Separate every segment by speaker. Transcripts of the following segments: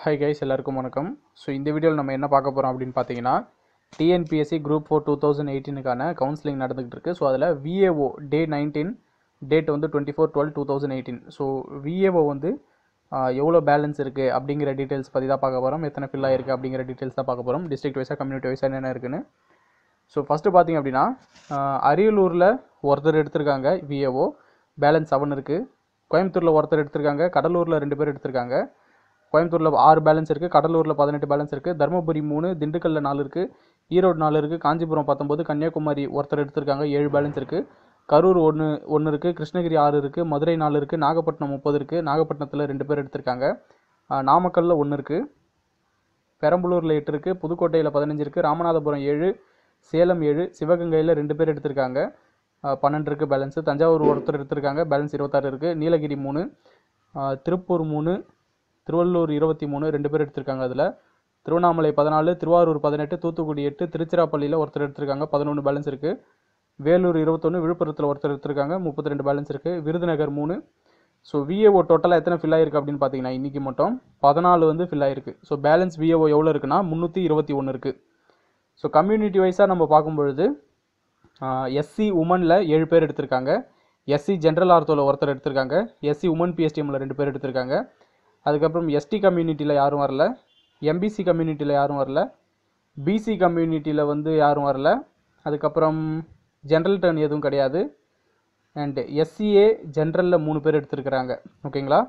Speaker 1: Hi guys, எல்லாருக்கும் வணக்கம். So இந்த வீடியோவில் நம்ம என்ன பார்க்க போகிறோம் அப்படின்னு பார்த்தீங்கன்னா, டிஎன்பிஎஸ்சி குரூப் 4 2018க்கான கவுன்சிலிங் நடந்துகிட்டு இருக்குது. ஸோ அதில் விஏஓ டே 19 டேட் வந்து 24/12/2018. ஸோ விஏஓ வந்து எவ்வளோ பேலன்ஸ் இருக்குது அப்படிங்கிற டீட்டெயில்ஸ் பற்றி தான் பார்க்க போகிறோம். எத்தனை ஃபில் ஆகிருக்கு அப்படிங்கிற டீட்டெயில்ஸ் தான் பார்க்க போகிறோம். டிஸ்ட்ரிக்ட் வைஸாக, கம்யூனிட்டி வைஸாக என்னென்ன இருக்குன்னு. ஸோ ஃபஸ்ட்டு பார்த்தீங்க அப்படின்னா, அரியலூரில் ஒருத்தர் எடுத்திருக்காங்க விஏஓ, பேலன்ஸ் 7 இருக்குது. கோயம்புத்தூரில் ஒருத்தர் எடுத்திருக்காங்க, கடலூரில் 2 பேர் எடுத்திருக்காங்க. கோயம்புத்தூரில் 6 பேலன்ஸ் இருக்குது, கடலூரில் 18 பேலன்ஸ் இருக்குது, தருமபுரி 3, திண்டுக்கல்லில் 4 இருக்குது, ஈரோடு 4 இருக்குது, காஞ்சிபுரம் 19, கன்னியாகுமரி ஒருத்தர் எடுத்திருக்காங்க, 7 பேலன்ஸ் இருக்குது, கரூர் 1 இருக்குது, கிருஷ்ணகிரி 6 இருக்குது, மதுரை 4 இருக்குது, நாகப்பட்டினம் 30 இருக்குது, நாகப்பட்டினத்தில் 2 பேர் எடுத்திருக்காங்க, நாமக்கல்லில் 1 இருக்குது, பெரம்பலூரில் 8 இருக்குது, புதுக்கோட்டையில் 15 இருக்குது, ராமநாதபுரம் 7, சேலம் 7, சிவகங்கையில் 2 பேர் எடுத்திருக்காங்க, 12 இருக்குது பேலன்ஸு, தஞ்சாவூர் ஒருத்தர் எடுத்திருக்காங்க, பேலன்ஸ் 26 இருக்குது, நீலகிரி 3, திருப்பூர் 3, திருவள்ளூர் 23, 2 பேர் எடுத்திருக்காங்க. அதில் திருவண்ணாமலை 14, திருவாரூர் 18, தூத்துக்குடி 8, திருச்சிராப்பள்ளியில் ஒருத்தர் எடுத்திருக்காங்க, 11 பேலன்ஸ் இருக்குது, வேலூர் 21, விழுப்புரத்தில் ஒருத்தர் எடுத்திருக்காங்க, 32 பேலன்ஸ் இருக்குது, விருதுநகர் 3. ஸோ விஏஓ டோட்டலாக எத்தனை ஃபில் ஆகிருக்கு அப்படின்னு பார்த்தீங்கன்னா, இன்றைக்கி மட்டும் 14 வந்து ஃபில் ஆகிருக்கு. ஸோ பேலன்ஸ் விஏஓ எவ்வளோ இருக்குன்னா 321 இருக்குது. ஸோ கம்யூனிட்டி வைஸாக நம்ம பார்க்கும்பொழுது எஸ்சி உமனில் 7 பேர் எடுத்திருக்காங்க, எஸ்சி ஜென்ரல் ஆர்த்தோவில் ஒருத்தர் எடுத்திருக்காங்க, எஸ்சி உமன் பிஎஸ்டிஎம்மில் 2 பேர் எடுத்திருக்காங்க. அதுக்கப்புறம் எஸ்டி கம்யூனிட்டியில் யாரும் வரல, எம்பிசி கம்யூனிட்டியில் யாரும் வரல, பிசி கம்யூனிட்டியில் வந்து யாரும் வரல. அதுக்கப்புறம் ஜென்ரல் டர்ன் எதுவும் கிடையாது. அண்ட் எஸ்சிஏ ஜென்ரலில் 3 பேர் எடுத்திருக்கிறாங்க. ஓகேங்களா?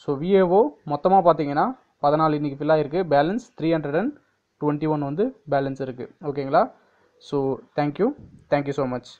Speaker 1: ஸோ விஏஓ மொத்தமாக பார்த்தீங்கன்னா 14 இன்றைக்கி ஃபில் ஆகிருக்கு. பேலன்ஸ் 321 வந்து பேலன்ஸ் இருக்குது. ஓகேங்களா? So thank you so much.